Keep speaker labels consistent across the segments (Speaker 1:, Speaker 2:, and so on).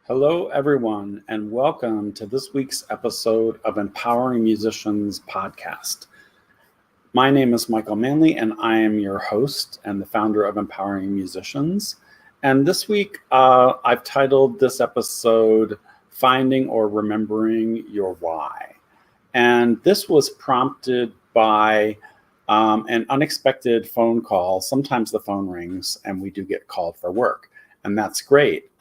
Speaker 1: Hello, everyone, and welcome to this week's episode of Empowering Musicians podcast. My name is Michael Manley, and I am your host and the founder of Empowering Musicians. And this week, I've titled this episode, Finding or Remembering Your Why. And this was prompted by an unexpected phone call. Sometimes the phone rings and we do get called for work, and that's great.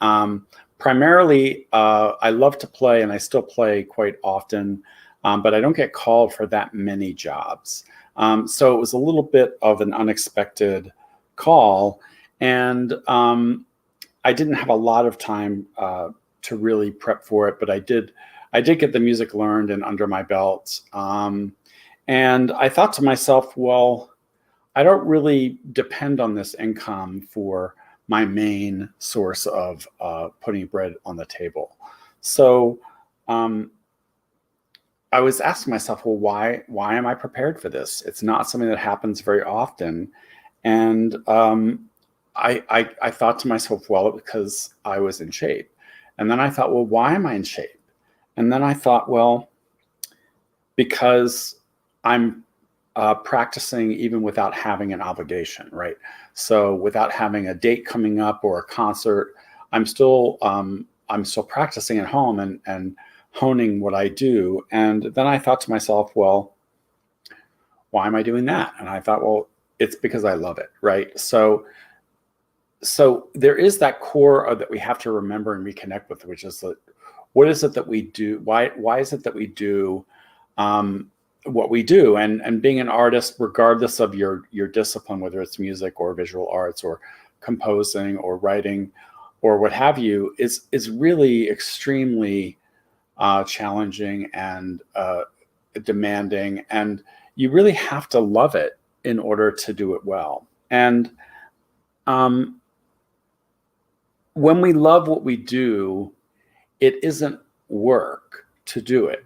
Speaker 1: Primarily, I love to play, and I still play quite often, but I don't get called for that many jobs. So it was a little bit of an unexpected call, and I didn't have a lot of time to really prep for it, but I did get the music learned and under my belt. And I thought to myself, well, I don't really depend on this income for my main source of putting bread on the table. So I was asking myself, well, why am I prepared for this? It's not something that happens very often. And I thought to myself, well, because I was in shape. And then I thought, well, why am I in shape? And then I thought, well, because I'm practicing even without having an obligation, right? So without having a date coming up or a concert, I'm still practicing at home and honing what I do. And then I thought to myself, well, why am I doing that? And I thought, well, it's because I love it, right? So there is that core that we have to remember and reconnect with, which is that what is it that we do? Why is it that we do what we do? And being an artist, regardless of your discipline, whether it's music or visual arts or composing or writing or what have you, is really extremely challenging and demanding. And you really have to love it in order to do it well. And when we love what we do, it isn't work to do it.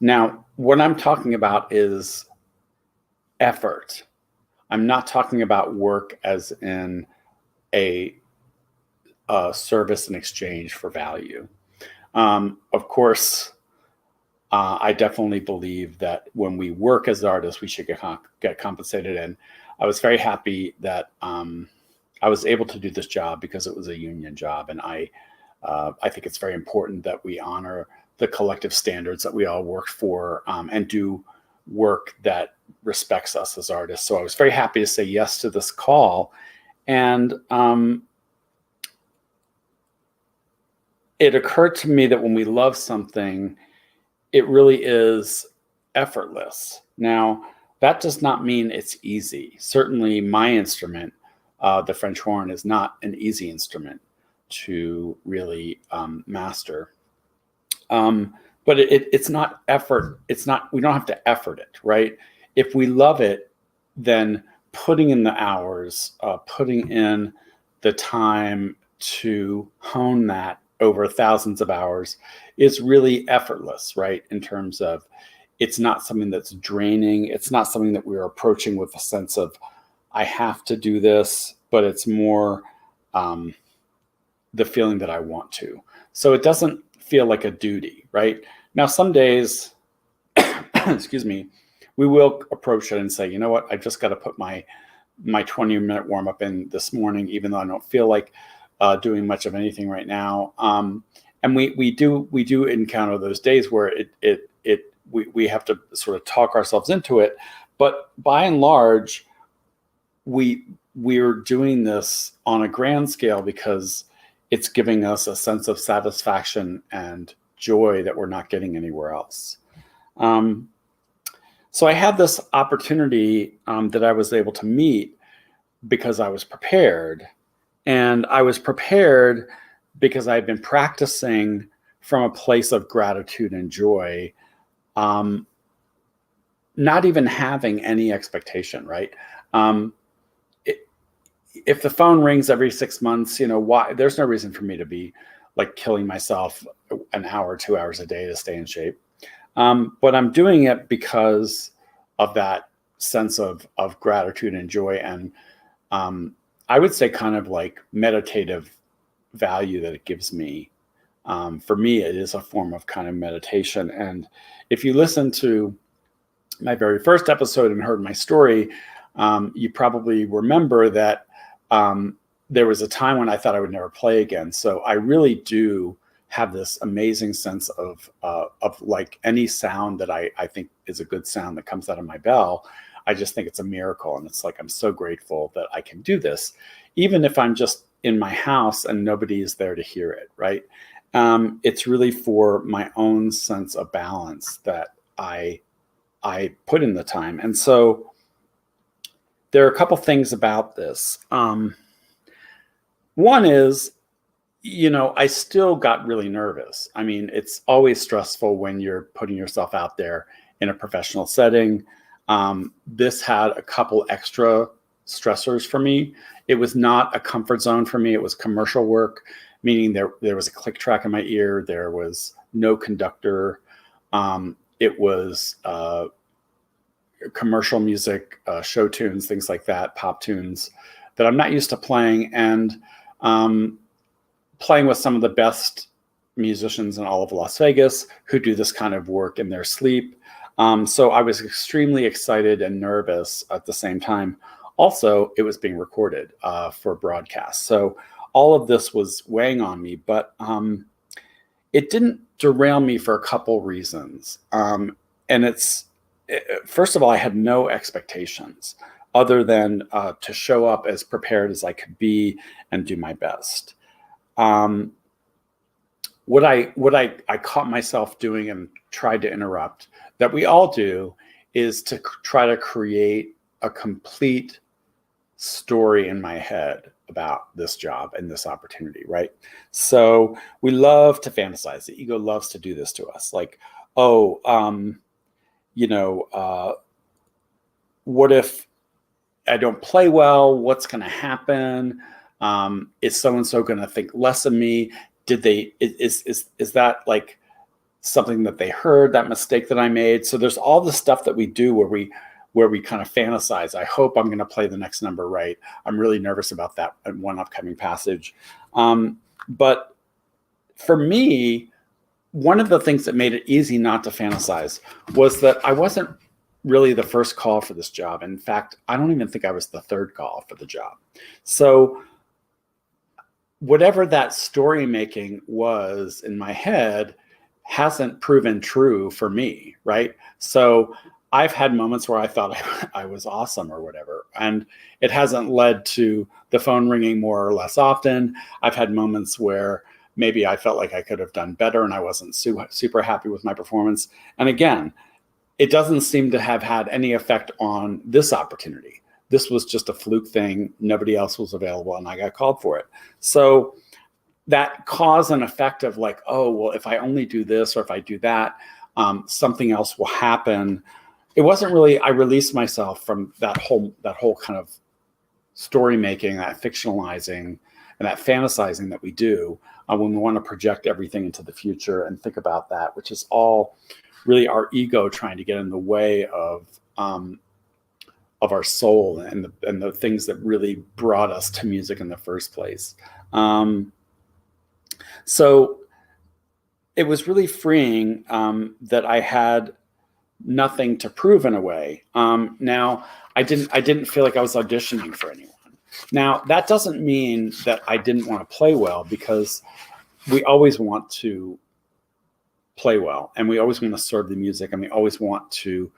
Speaker 1: Now, what I'm talking about is effort. I'm not talking about work as in a service in exchange for value. Of course, I definitely believe that when we work as artists, we should get compensated. And I was very happy that I was able to do this job because it was a union job. And I think it's very important that we honor the collective standards that we all work for and do work that respects us as artists. So I was very happy to say yes to this call. And it occurred to me that when we love something, it really is effortless. Now, that does not mean it's easy. Certainly my instrument, the French horn, is not an easy instrument to really master. But it's not effort. We don't have to effort it, right? If we love it, then putting in the hours, putting in the time to hone that over thousands of hours is really effortless, right? In terms of, it's not something that's draining. It's not something that we're approaching with a sense of, I have to do this, but it's more the feeling that I want to. So it doesn't feel like a duty, right? Now, some days, excuse me, we will approach it and say, you know what, I've just got to put my 20-minute warm up in this morning, even though I don't feel like doing much of anything right now. And we do encounter those days where we have to sort of talk ourselves into it. But by and large, we're doing this on a grand scale because it's giving us a sense of satisfaction and joy that we're not getting anywhere else. So I had this opportunity that I was able to meet because I was prepared. And I was prepared because I've been practicing from a place of gratitude and joy, not even having any expectation, right? If the phone rings every 6 months, why? There's no reason for me to be like killing myself an hour, 2 hours a day to stay in shape. But I'm doing it because of that sense of gratitude and joy, and I would say kind of like meditative value that it gives me For me, it is a form of kind of meditation. And if you listen to my very first episode and heard my story, you probably remember that there was a time when I thought I would never play again. So I really do have this amazing sense of like any sound that I think is a good sound that comes out of my bell. I just think it's a miracle. And it's like, I'm so grateful that I can do this, even if I'm just in my house and nobody is there to hear it, right? It's really for my own sense of balance that I put in the time. And so there are a couple things about this. One is, I still got really nervous. I mean, it's always stressful when you're putting yourself out there in a professional setting. This had a couple extra stressors for me. It was not a comfort zone for me. It was commercial work, meaning there was a click track in my ear. There was no conductor. It was commercial music, show tunes, things like that, pop tunes that I'm not used to playing, and playing with some of the best musicians in all of Las Vegas who do this kind of work in their sleep. So I was extremely excited and nervous at the same time. Also, it was being recorded for broadcast. So all of this was weighing on me, but it didn't derail me for a couple reasons. First of all, I had no expectations other than to show up as prepared as I could be and do my best. What I caught myself doing and tried to interrupt, that we all do, is to try to create a complete story in my head about this job and this opportunity, right? So we love to fantasize. The ego loves to do this to us. Like, what if I don't play well? What's going to happen? Is so-and-so going to think less of me? Is that like something that they heard, that mistake that I made? So there's all the stuff that we do where we kind of fantasize. I hope I'm going to play the next number right. I'm really nervous about that one upcoming passage. But for me, one of the things that made it easy not to fantasize was that I wasn't really the first call for this job. In fact, I don't even think I was the third call for the job. So whatever that story making was in my head hasn't proven true for me, right? So I've had moments where I thought I was awesome or whatever, and it hasn't led to the phone ringing more or less often. I've had moments where maybe I felt like I could have done better and I wasn't super happy with my performance. And again, it doesn't seem to have had any effect on this opportunity. This was just a fluke thing. Nobody else was available and I got called for it. So that cause and effect of like, oh, well, if I only do this or if I do that, something else will happen. It wasn't really, I released myself from that whole kind of story making, that fictionalizing and that fantasizing that we do when we want to project everything into the future and think about that, which is all really our ego trying to get in the way of our soul and the things that really brought us to music in the first place. So it was really freeing that I had nothing to prove in a way. Now I didn't feel like I was auditioning for anyone. Now that doesn't mean that I didn't want to play well, because we always want to play well and we always want to serve the music and we always want to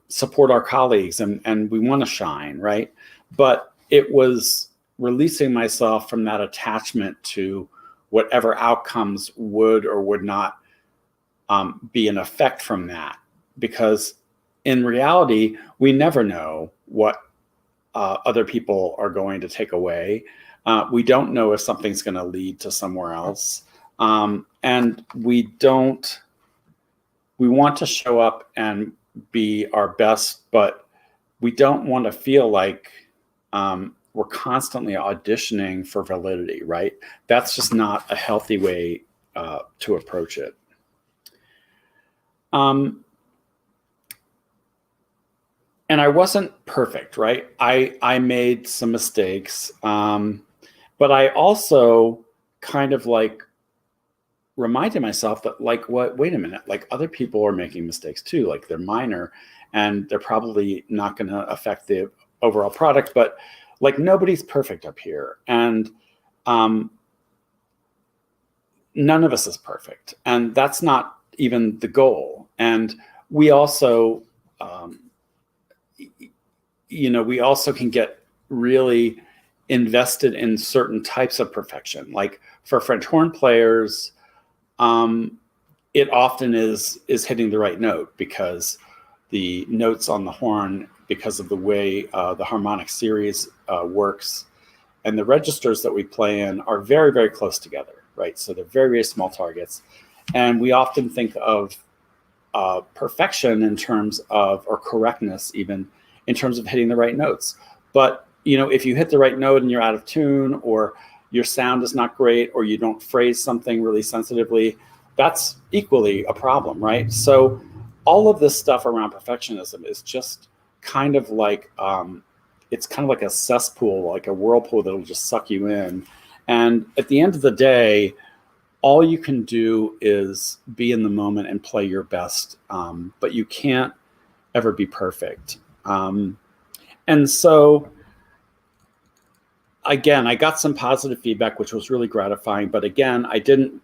Speaker 1: support our colleagues and we want to shine, right? But it was releasing myself from that attachment to whatever outcomes would or would not be an effect from that, because in reality, we never know what other people are going to take away. We don't know if something's going to lead to somewhere else. And we want to show up and be our best, but we don't want to feel like we're constantly auditioning for validity, right? That's just not a healthy way to approach it. And I wasn't perfect, right? I made some mistakes, but I also kind of like reminded myself that, like, wait a minute, like, other people are making mistakes too, like, they're minor and they're probably not going to affect the overall product, but like, nobody's perfect up here. And um, none of us is perfect. And that's not even the goal. And we also, um, we also can get really invested in certain types of perfection. Like for French horn players, um, it often is hitting the right note, because the notes on the horn, because of the way the harmonic series works, and the registers that we play in are very, very close together, right? So they're very, very small targets. And we often think of perfection in terms of, or correctness even, in terms of hitting the right notes. But, if you hit the right note and you're out of tune, or your sound is not great, or you don't phrase something really sensitively, that's equally a problem, right? So all of this stuff around perfectionism is just kind of like, it's kind of like a cesspool, like a whirlpool that'll just suck you in. And at the end of the day, all you can do is be in the moment and play your best, but you can't ever be perfect. And so, again, I got some positive feedback, which was really gratifying. But again, I didn't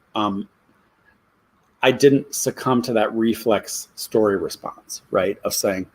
Speaker 1: succumb to that reflex story response, right? Of saying,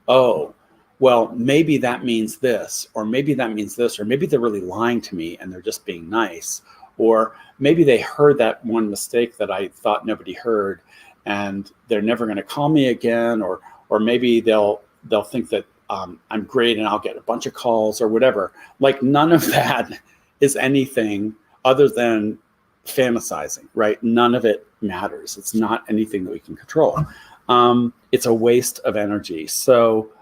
Speaker 1: oh, well, maybe that means this, or maybe that means this, or maybe they're really lying to me and they're just being nice, or maybe they heard that one mistake that I thought nobody heard, and they're never going to call me again, or maybe they'll think that I'm great and I'll get a bunch of calls or whatever. Like, none of that is anything other than fantasizing, right? None of it matters. It's not anything that we can control. It's a waste of energy. So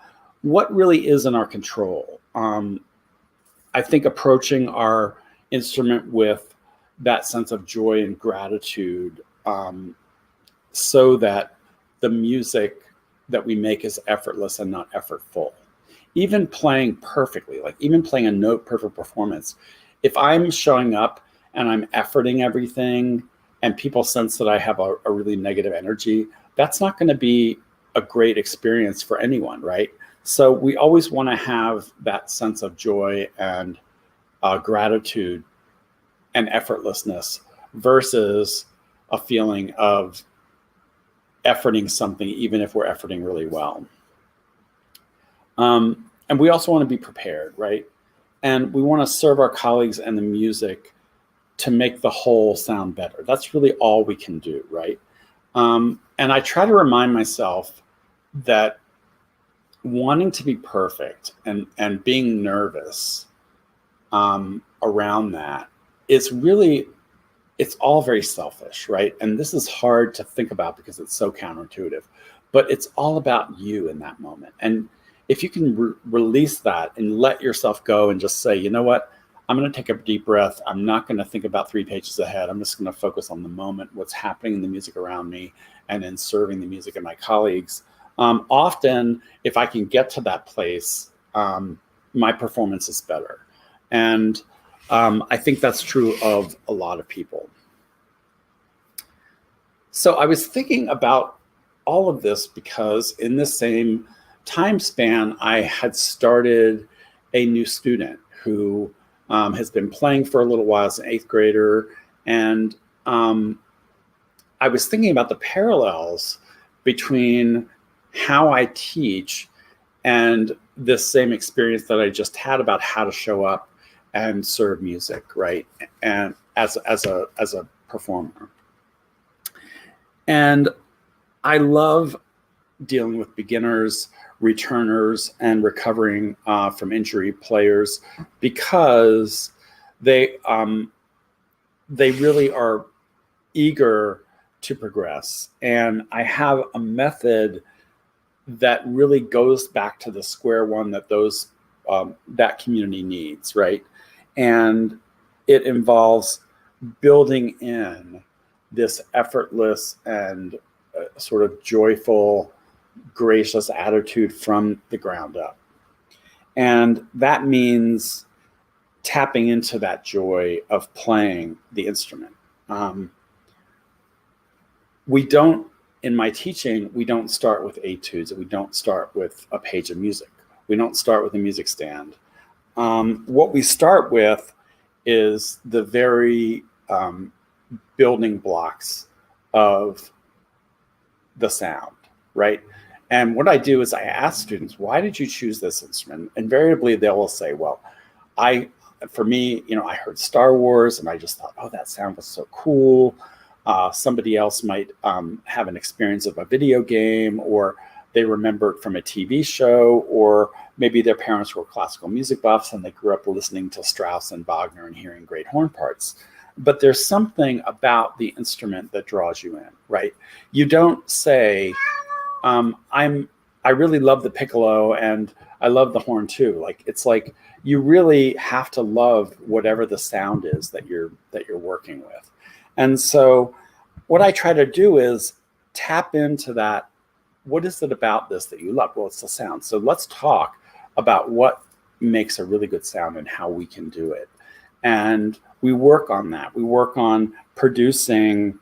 Speaker 1: what really is in our control? I think approaching our instrument with that sense of joy and gratitude, so that the music that we make is effortless and not effortful. Even playing perfectly, like even playing a note perfect performance, if I'm showing up and I'm efforting everything and people sense that I have a really negative energy, that's not going to be a great experience for anyone, right? So we always want to have that sense of joy and gratitude and effortlessness, versus a feeling of efforting something, even if we're efforting really well. And we also want to be prepared, right? And we want to serve our colleagues and the music to make the whole sound better. That's really all we can do, right? And I try to remind myself that wanting to be perfect and being nervous around that is really, it's all very selfish, right? And this is hard to think about because it's so counterintuitive, but it's all about you in that moment. And if you can release that and let yourself go and just say, you know what, I'm going to take a deep breath. I'm not going to think about 3 pages ahead. I'm just going to focus on the moment, what's happening in the music around me, and then serving the music and my colleagues. Often, if I can get to that place, my performance is better. And I think that's true of a lot of people. So I was thinking about all of this because in the same time span, I had started a new student who has been playing for a little while as an 8th grader. And I was thinking about the parallels between how I teach and this same experience that I just had about how to show up and serve music, right? And as a performer. And I love dealing with beginners, returners, and recovering from injury players, because they really are eager to progress. And I have a method that really goes back to the square one that that community needs, right? And it involves building in this effortless and sort of joyful, gracious attitude from the ground up. And that means tapping into that joy of playing the instrument. we don't, in my teaching, we don't start with etudes. We don't start with a page of music. We don't start with a music stand. What we start with is the very building blocks of the sound, right? And what I do is I ask students, why did you choose this instrument? Invariably, they will say, well, for me, I heard Star Wars and I just thought, oh, that sound was so cool. Somebody else might have an experience of a video game, or they remember it from a TV show, or maybe their parents were classical music buffs and they grew up listening to Strauss and Wagner and hearing great horn parts. But there's something about the instrument that draws you in, right? You don't say, I really love the piccolo and I love the horn too. Like, it's like you really have to love whatever the sound is that you're working with. And so what I try to do is tap into that. What is it about this that you love? Well, it's the sound. So let's talk about what makes a really good sound and how we can do it. And we work on that. We work on producing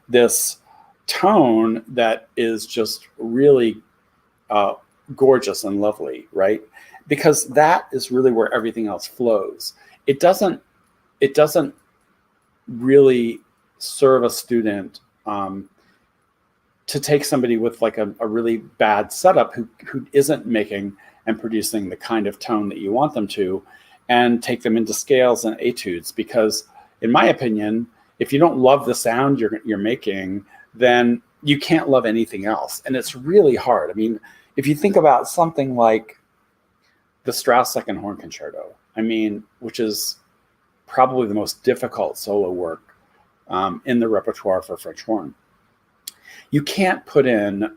Speaker 1: this tone that is just really gorgeous and lovely, right? Because that is really where everything else flows. It doesn't really serve a student to take somebody with like a really bad setup who isn't making and producing the kind of tone that you want them to, and take them into scales and etudes. Because in my opinion, if you don't love the sound you're making, then you can't love anything else. And it's really hard. I mean, if you think about something like the Strauss Second Horn Concerto, which is probably the most difficult solo work in the repertoire for French horn, you can't put in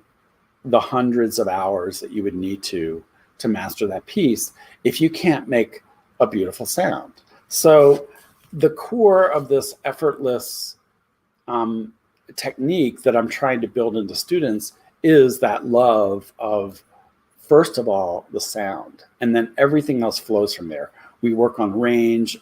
Speaker 1: the hundreds of hours that you would need to master that piece if you can't make a beautiful sound. So the core of this effortless technique that I'm trying to build into students is that love of, first of all, the sound, and then everything else flows from there. We work on range,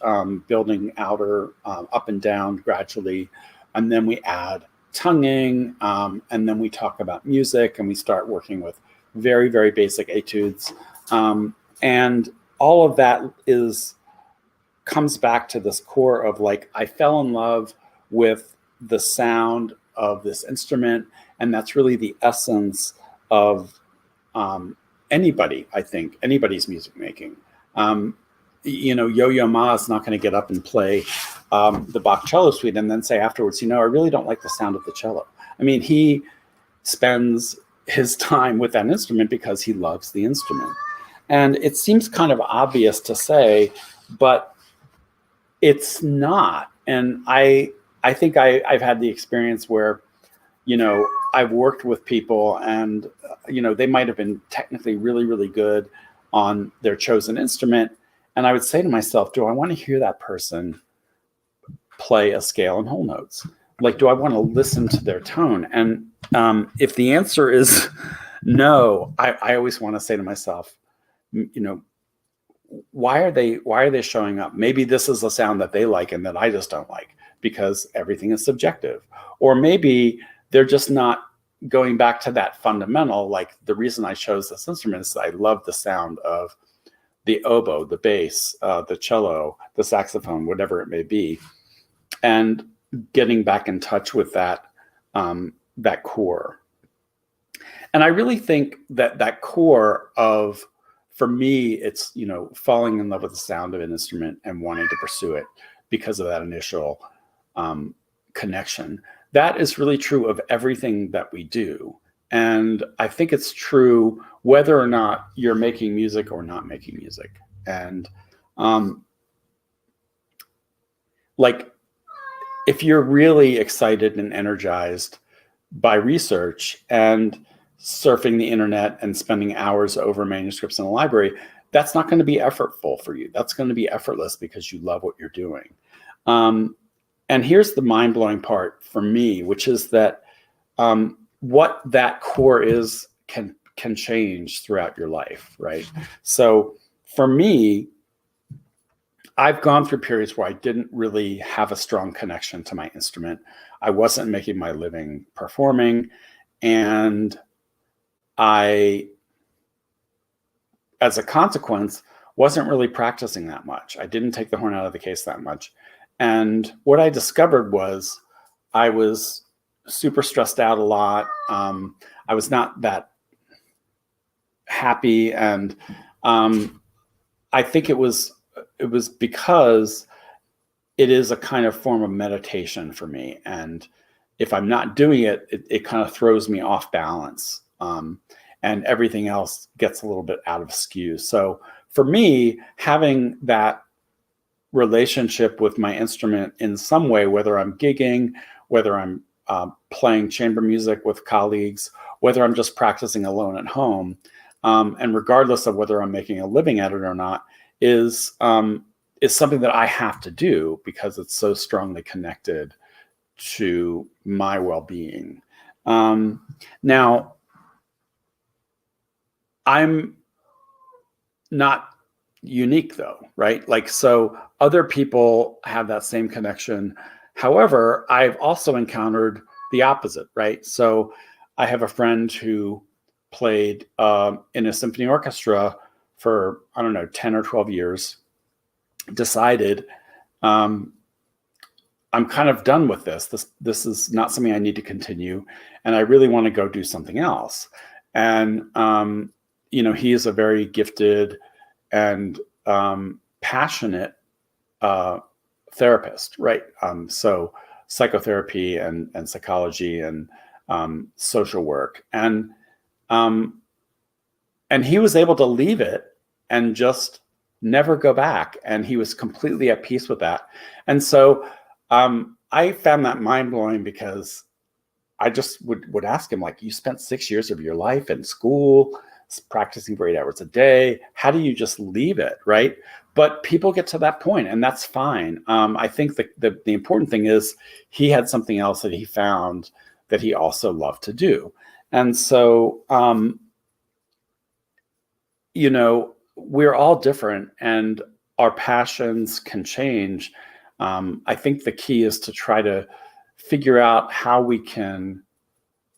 Speaker 1: building outer up and down gradually, and then we add tonguing, and then we talk about music, and we start working with very, very basic etudes. And all of that comes back to this core of like, I fell in love with the sound of this instrument, and that's really the essence of anybody's music making. Yo-Yo Ma is not going to get up and play the Bach cello suite and then say afterwards, I really don't like the sound of the cello. He spends his time with that instrument because he loves the instrument. And it seems kind of obvious to say, but it's not. And I think I've had the experience where, I've worked with people and, they might have been technically really, really good on their chosen instrument. And I would say to myself, do I want to hear that person play a scale and whole notes? Like, do I want to listen to their tone? And if the answer is no, I always want to say to myself, why are they showing up? Maybe this is a sound that they like and that I just don't like, because everything is subjective. Or maybe they're just not going back to that fundamental, like the reason I chose this instrument is I love the sound of the oboe, the bass, the cello, the saxophone, whatever it may be, and getting back in touch with that core. And I really think that core of, for me, it's, falling in love with the sound of an instrument and wanting to pursue it because of that initial connection. That is really true of everything that we do. And I think it's true whether or not you're making music or not making music. And if you're really excited and energized by research and surfing the internet and spending hours over manuscripts in a library, that's not going to be effortful for you. That's going to be effortless because you love what you're doing. And here's the mind-blowing part for me, which is that what that core is can change throughout your life, right? So for me, I've gone through periods where I didn't really have a strong connection to my instrument. I wasn't making my living performing, and I, as a consequence, wasn't really practicing that much. I didn't take the horn out of the case that much. And what I discovered was I was super stressed out a lot. I was not that happy. And I think it was because it is a kind of form of meditation for me. And if I'm not doing it, it kind of throws me off balance. And everything else gets a little bit out of skew. So for me, having that relationship with my instrument in some way, whether I'm gigging, whether I'm playing chamber music with colleagues, whether I'm just practicing alone at home, and regardless of whether I'm making a living at it or not, is something that I have to do because it's so strongly connected to my well-being. Now, I'm not unique though, right? Like, so other people have that same connection. However, I've also encountered the opposite, right? So I have a friend who played in a symphony orchestra for, I don't know, 10 or 12 years, decided, I'm kind of done with this. This is not something I need to continue. And I really want to go do something else. And, he is a very gifted and passionate therapist, right? So psychotherapy and psychology and social work. And he was able to leave it and just never go back. And he was completely at peace with that. And so I found that mind-blowing because I just would ask him, like, you spent 6 years of your life in school practicing for 8 hours a day. How do you just leave it, right? But people get to that point, and that's fine. I think the important thing is he had something else that he found that he also loved to do. And so, we're all different and our passions can change. I think the key is to try to figure out how we can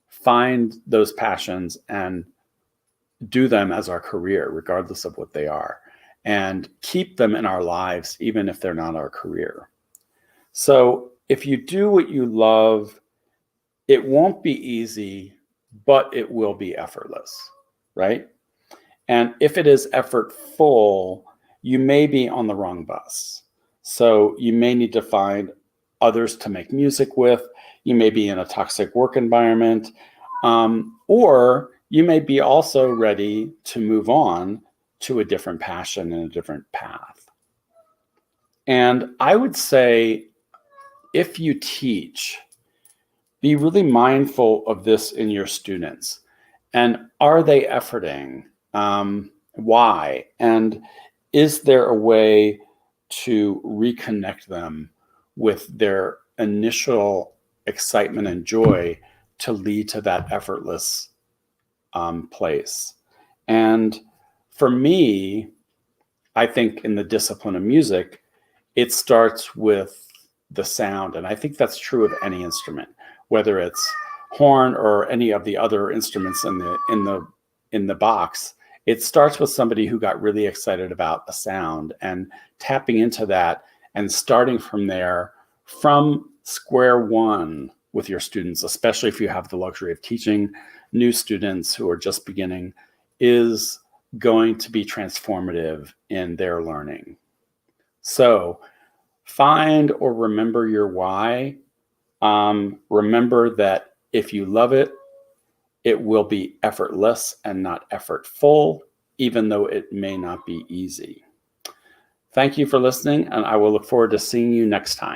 Speaker 1: find those passions and do them as our career, regardless of what they are, and keep them in our lives, even if they're not our career. So if you do what you love, it won't be easy, but it will be effortless, right? And if it is effortful, you may be on the wrong bus. So you may need to find others to make music with. You may be in a toxic work environment, or you may be also ready to move on to a different passion and a different path. And I would say, if you teach, be really mindful of this in your students. And are they efforting? Why? And is there a way to reconnect them with their initial excitement and joy to lead to that effortless place? And for me, I think in the discipline of music, it starts with the sound. And I think that's true of any instrument, whether it's horn or any of the other instruments in the box. It starts with somebody who got really excited about a sound and tapping into that and starting from there, from square one with your students, especially if you have the luxury of teaching new students who are just beginning, is going to be transformative in their learning. So find or remember your why. Remember that if you love it, it will be effortless and not effortful, even though it may not be easy. Thank you for listening, and I will look forward to seeing you next time.